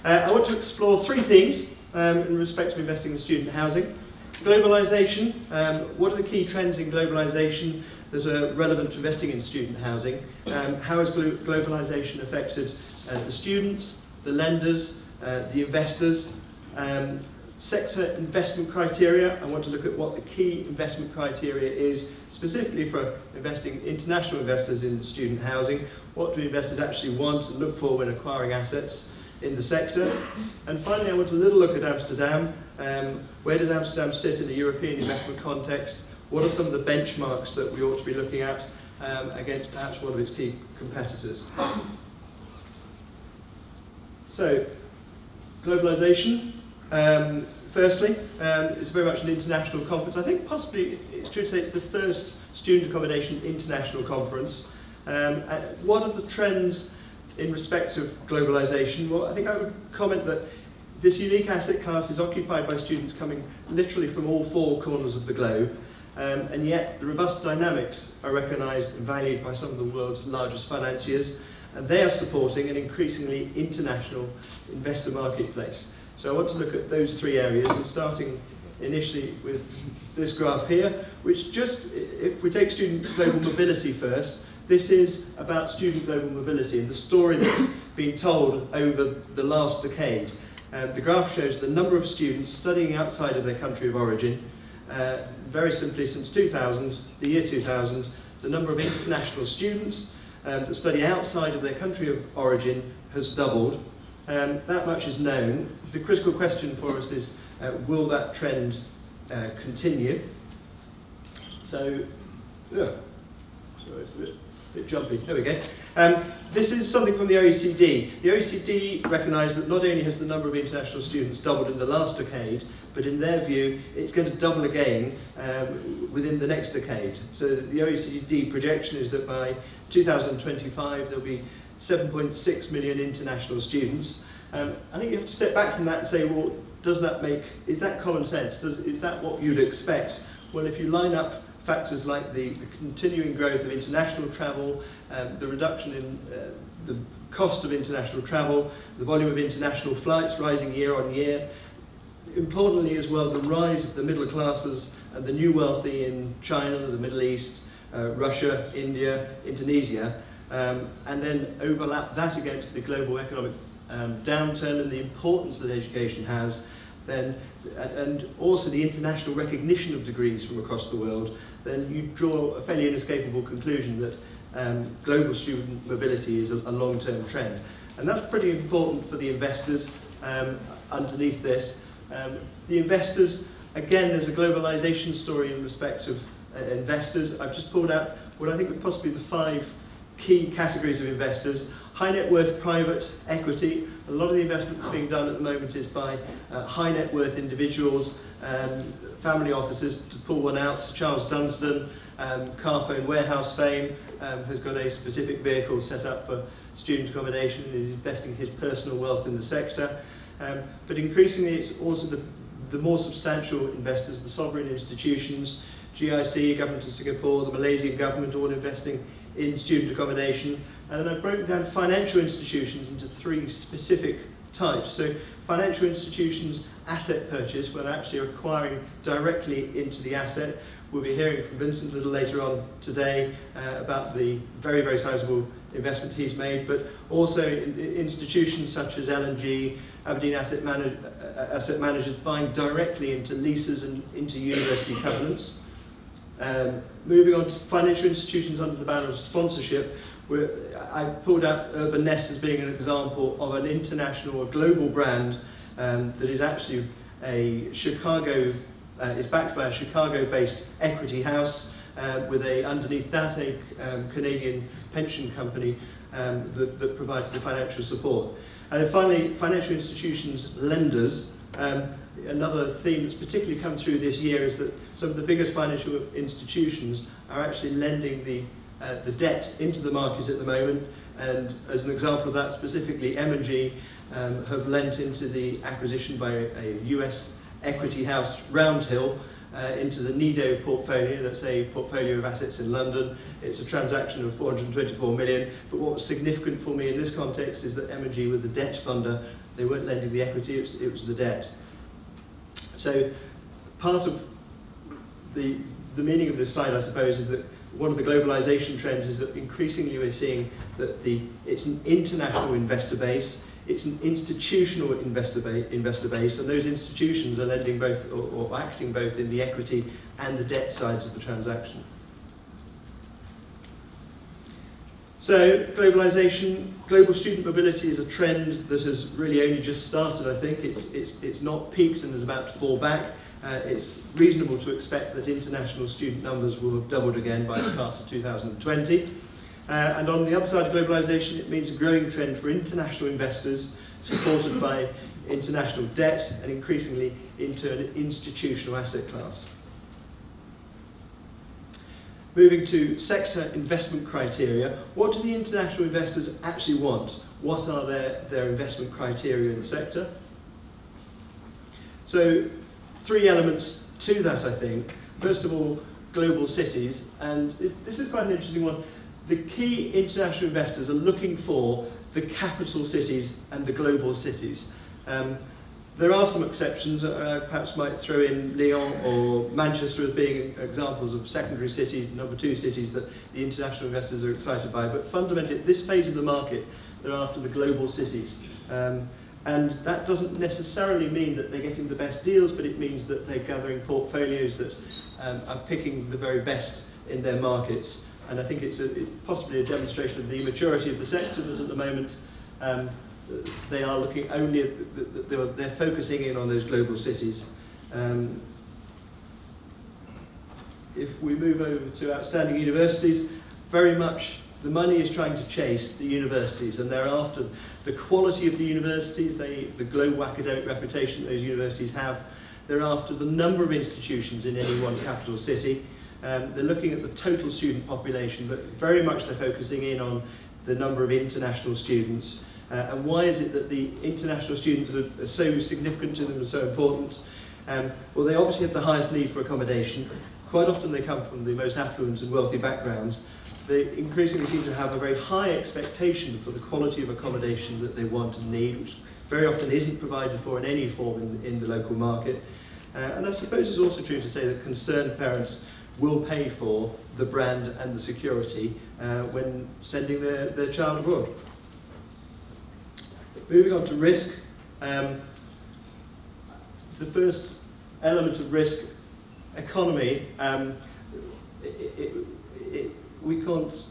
I want to explore three themes in respect of investing in student housing. Globalisation, what are the key trends in globalisation that are relevant to investing in student housing? How has globalisation affected the students, the lenders, the investors? Sector investment criteria, I want to look at what the key investment criteria is, specifically for investing international investors in student housing. What do investors actually want and look for when acquiring assets in the sector? And finally, I want a little look at Amsterdam. Where does Amsterdam sit in the European investment context? What are some of the benchmarks that we ought to be looking at against perhaps one of its key competitors? So, globalisation. Firstly, it's very much an international conference. I think possibly it's true to say it's the first student accommodation international conference. What are the trends in respect of globalisation? Well, I think I would comment that this unique asset class is occupied by students coming literally from all four corners of the globe, and yet the robust dynamics are recognised and valued by some of the world's largest financiers, and they are supporting an increasingly international investor marketplace. So I want to look at those three areas, and starting initially with this graph here, which just, if we take student global mobility first, this is about student global mobility and the story that's been told over the last decade. The graph shows the number of students studying outside of their country of origin. Very simply, since 2000, the year 2000, the number of international students that study outside of their country of origin has doubled. That much is known. The critical question for us is, will that trend continue? So, sorry, it's a bit jumpy. There we go. This is something from the OECD. The OECD recognised that not only has the number of international students doubled in the last decade, but in their view, it's going to double again within the next decade. So the OECD projection is that by 2025, there'll be 7.6 million international students. I think you have to step back from that and say, well, is that common sense? Is that what you'd expect? Well, if you line up factors like the continuing growth of international travel, the reduction in the cost of international travel, the volume of international flights rising year on year, importantly as well, the rise of the middle classes and the new wealthy in China, the Middle East, Russia, India, Indonesia, and then overlap that against the global economic downturn and the importance that education has, then, and also the international recognition of degrees from across the world, then you draw a fairly inescapable conclusion that global student mobility is a long-term trend. And that's pretty important for the investors underneath this. The investors, again, there's a globalisation story in respect of investors. I've just pulled out what I think are possibly the 5 key categories of investors. High net worth private equity. A lot of the investment being done at the moment is by high net worth individuals, family offices. To pull one out, Sir Charles Dunstan, Carphone Warehouse fame, has got a specific vehicle set up for student accommodation and is investing his personal wealth in the sector. But increasingly it's also the more substantial investors, the sovereign institutions, GIC, Government of Singapore, the Malaysian government, all investing in student accommodation. And then I've broken down financial institutions into 3 specific types. So financial institutions asset purchase, where they're actually acquiring directly into the asset. We'll be hearing from Vincent a little later on today about the very, very sizable investment he's made, but also institutions such as L&G, Aberdeen Asset Managers buying directly into leases and into university covenants. Moving on to financial institutions under the banner of sponsorship, where I pulled out Urban Nest as being an example of an international or global brand that is actually a Chicago, is backed by a Chicago-based equity house with underneath that a Canadian pension company that provides the financial support. And then finally, financial institutions lenders. Another theme that's particularly come through this year is that some of the biggest financial institutions are actually lending the debt into the market at the moment, and as an example of that specifically, M&G have lent into the acquisition by a US equity house, Roundhill, into the Nido portfolio. That's a portfolio of assets in London. It's a transaction of 424 million, but what was significant for me in this context is that M&G were the debt funder. They weren't lending the equity, it was the debt. So part of the meaning of this slide, I suppose, is that one of the globalisation trends is that increasingly we're seeing that it's an international investor base, it's an institutional investor base, and those institutions are lending both or acting both in the equity and the debt sides of the transaction. So globalisation, global student mobility is a trend that has really only just started, I think. It's not peaked and is about to fall back. It's reasonable to expect that international student numbers will have doubled again by the class of 2020. And on the other side of globalisation, it means a growing trend for international investors supported by international debt and increasingly into an institutional asset class. Moving to sector investment criteria, what do the international investors actually want? What are their investment criteria in the sector? So, three elements to that, I think. First of all, global cities, and this is quite an interesting one. The key international investors are looking for the capital cities and the global cities. There are some exceptions. I perhaps might throw in Lyon or Manchester as being examples of secondary cities, number two cities that the international investors are excited by. But fundamentally, at this phase of the market, they're after the global cities. And that doesn't necessarily mean that they're getting the best deals, but it means that they're gathering portfolios that are picking the very best in their markets. And I think it's possibly a demonstration of the immaturity of the sector that at the moment they are looking only at, they're focusing in on those global cities. If we move over to outstanding universities, very much the money is trying to chase the universities, and they're after the quality of the universities, the global academic reputation those universities have. They're after the number of institutions in any one capital city. They're looking at the total student population, but very much they're focusing in on the number of international students. And why is it that the international students are so significant to them and so important? Well, they obviously have the highest need for accommodation. Quite often they come from the most affluent and wealthy backgrounds. They increasingly seem to have a very high expectation for the quality of accommodation that they want and need, which very often isn't provided for in any form in the local market. And I suppose it's also true to say that concerned parents will pay for the brand and the security when sending their child abroad. Moving on to risk, the first element of risk, economy, we can't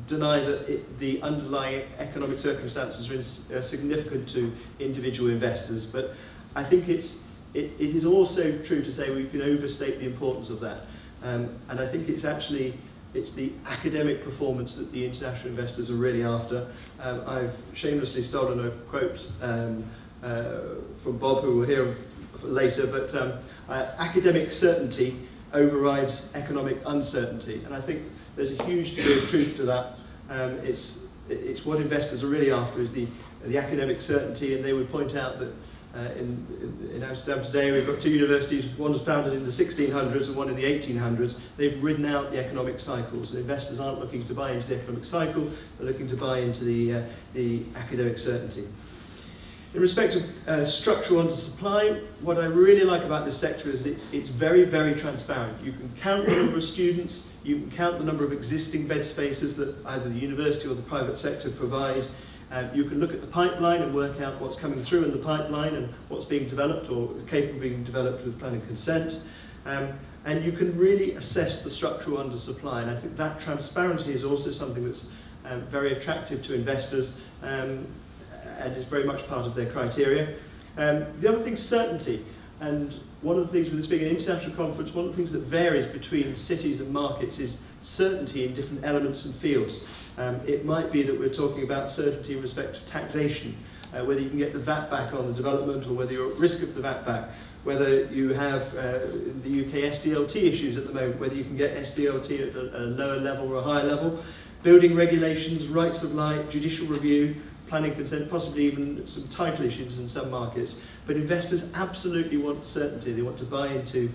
deny that the underlying economic circumstances are significant to individual investors, but I think it is also true to say we can overstate the importance of that. And I think it's the academic performance that the international investors are really after. I've shamelessly stolen a quote from Bob, who we'll hear of later, but academic certainty overrides economic uncertainty, and I think there's a huge degree of truth to that. It's what investors are really after is the academic certainty, and they would point out that in Amsterdam today we've got two universities, one was founded in the 1600s and one in the 1800s. They've ridden out the economic cycles, and investors aren't looking to buy into the economic cycle, they're looking to buy into the academic certainty. In respect of structural undersupply, what I really like about this sector is it's very, very transparent. You can count the number of students, you can count the number of existing bed spaces that either the university or the private sector provide. You can look at the pipeline and work out what's coming through in the pipeline and what's being developed or is capable of being developed with planning consent. And you can really assess the structural undersupply, and I think that transparency is also something that's very attractive to investors. And is very much part of their criteria. The other thing is certainty, and one of the things with this being an international conference, one of the things that varies between cities and markets is certainty in different elements and fields. It might be that we're talking about certainty in respect of taxation, whether you can get the VAT back on the development or whether you're at risk of the VAT back, whether you have in the UK SDLT issues at the moment, whether you can get SDLT at a lower level or a higher level, building regulations, rights of light, judicial review, planning consent, possibly even some title issues in some markets. But investors absolutely want certainty. They want to buy into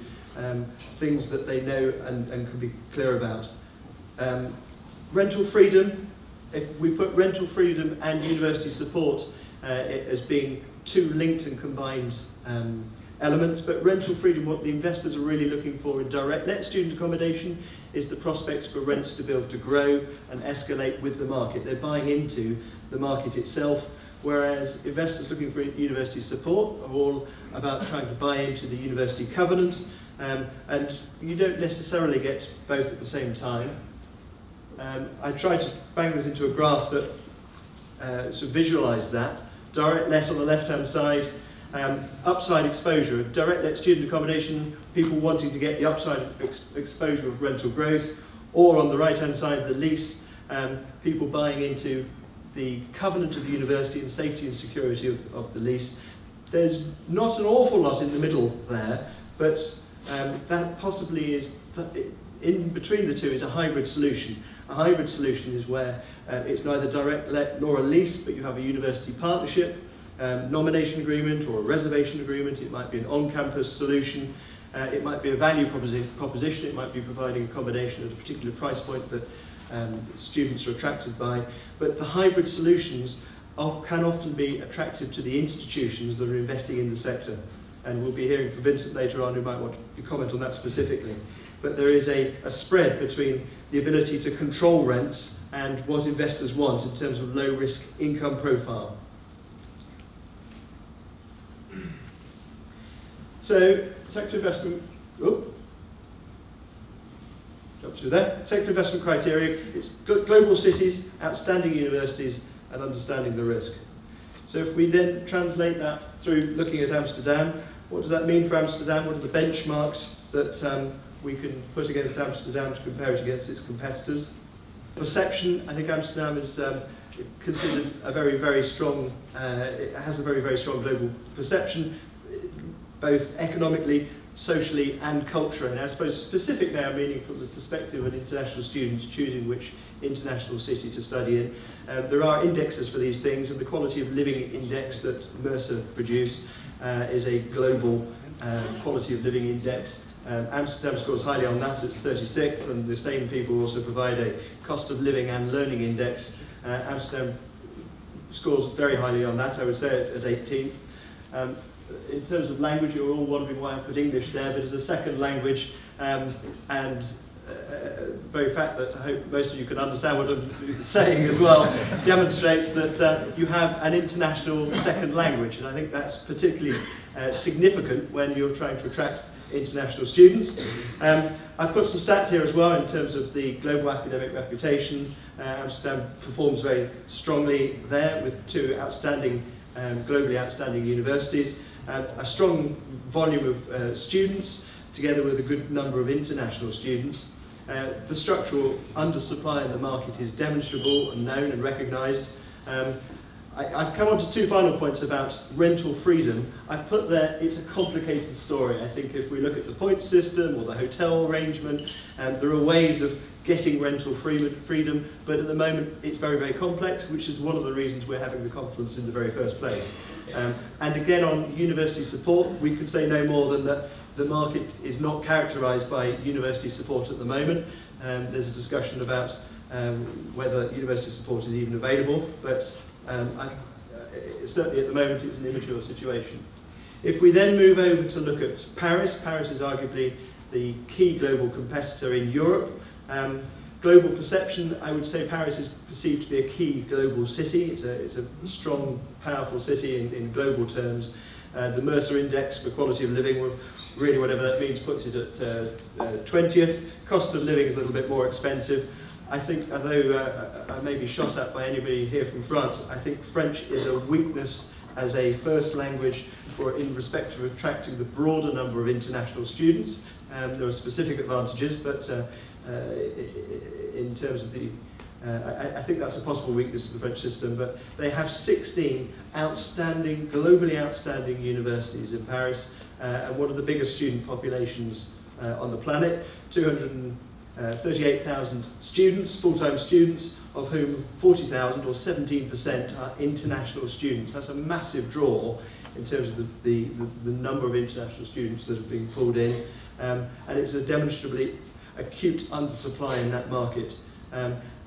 things that they know and can be clear about. Rental freedom, if we put rental freedom and university support as being two linked and combined elements, but rental freedom, what the investors are really looking for in direct let student accommodation is the prospects for rents to be able to grow and escalate with the market. They're buying into the market itself, whereas investors looking for university support are all about trying to buy into the university covenant, and you don't necessarily get both at the same time. I tried to bang this into a graph that sort of visualised that. Direct let on the left-hand side, upside exposure, direct let student accommodation, people wanting to get the upside exposure of rental growth, or on the right-hand side, the lease, people buying into the covenant of the university and safety and security of the lease. There's not an awful lot in the middle there, but that possibly is, in between the two is a hybrid solution. A hybrid solution is where it's neither direct let nor a lease, but you have a university partnership, nomination agreement or a reservation agreement. It might be an on-campus solution. It might be a value proposition. It might be providing accommodation at a particular price point that students are attracted by. But the hybrid solutions can often be attractive to the institutions that are investing in the sector. And we'll be hearing from Vincent later on, who might want to comment on that specifically. But there is a spread between the ability to control rents and what investors want in terms of low-risk income profile. So, sector investment, jump through there. Sector investment criteria, it's global cities, outstanding universities, and understanding the risk. So if we then translate that through looking at Amsterdam, what does that mean for Amsterdam? What are the benchmarks that we can put against Amsterdam to compare it against its competitors? Perception, I think Amsterdam is considered a very, very strong, it has a very, very strong global perception, both economically, socially and culturally. And I suppose specific now, meaning from the perspective of international students choosing which international city to study in. There are indexes for these things, and the quality of living index that Mercer produced is a global quality of living index. Amsterdam scores highly on that, it's 36th, and the same people also provide a cost of living and learning index. Amsterdam scores very highly on that, I would say at 18th. In terms of language, you're all wondering why I put English there, but as a second language, and the very fact that I hope most of you can understand what I'm saying as well, demonstrates that you have an international second language, and I think that's particularly significant when you're trying to attract international students. I've put some stats here as well in terms of the global academic reputation. Amsterdam performs very strongly there with two outstanding, globally outstanding universities, a strong volume of students, together with a good number of international students. The structural undersupply in the market is demonstrable and known and recognised. I've come on to two final points about rental freedom. I've put there, it's a complicated story. I think if we look at the point system or the hotel arrangement, there are ways of getting rental freedom, but at the moment it's very, very complex, which is one of the reasons we're having the conference in the very first place. And again, on university support, we could say no more than that the market is not characterised by university support at the moment. There's a discussion about whether university support is even available, but certainly at the moment it's an immature situation. If we then move over to look at Paris, Paris is arguably the key global competitor in Europe. Global perception, I would say Paris is perceived to be a key global city. It's a strong, powerful city in global terms. The Mercer Index for quality of living, well, really whatever that means, puts it at 20th. Cost of living is a little bit more expensive. I think, although I may be shot at by anybody here from France, I think French is a weakness as a first language in respect of attracting the broader number of international students. There are specific advantages, but in terms of the, I think that's a possible weakness to the French system, but they have 16 outstanding, globally outstanding universities in Paris, and one of the biggest student populations on the planet, 38,000 students, full-time students, of whom 40,000 or 17% are international students. That's a massive draw in terms of the number of international students that are being pulled in, and it's a demonstrably acute undersupply in that market.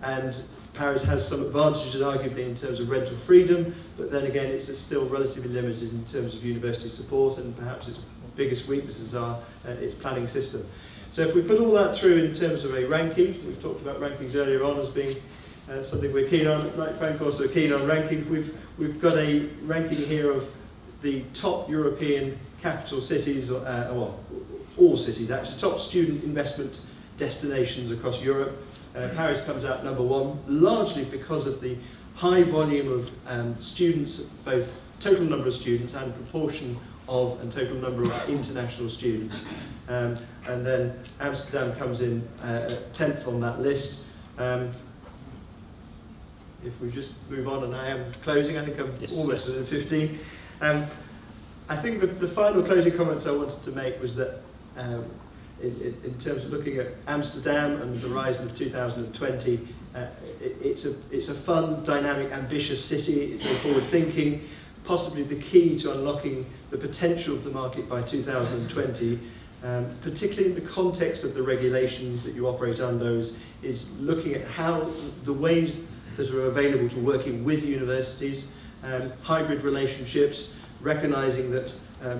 And Paris has some advantages, arguably, in terms of rental freedom, but then again, it's still relatively limited in terms of university support, and perhaps its biggest weaknesses are its planning system. So if we put all that through in terms of a ranking, we've talked about rankings earlier on as being something we're keen on, like Frank also keen on ranking. We've got a ranking here of the top European capital cities, well, all cities actually, top student investment destinations across Europe. Paris comes out number one, largely because of the high volume of students, both total number of students and proportion of and total number of international students. And then Amsterdam comes in 10th on that list. If we just move on, and I am closing, I think I'm almost within 15. I think that the final closing comments I wanted to make was that in terms of looking at Amsterdam and the horizon of 2020, it's a fun, dynamic, ambitious city. It's very forward-thinking, possibly the key to unlocking the potential of the market by 2020, particularly in the context of the regulation that you operate under, is looking at how the ways that are available to working with universities, hybrid relationships, recognising that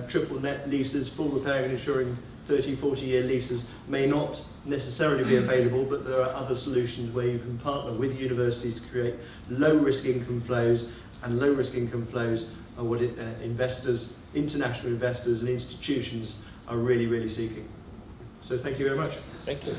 triple net leases, full repairing and insuring 30, 40-year leases may not necessarily be available, but there are other solutions where you can partner with universities to create low-risk income flows, and low-risk income flows are what investors, international investors and institutions are really, really seeking. So thank you very much. Thank you.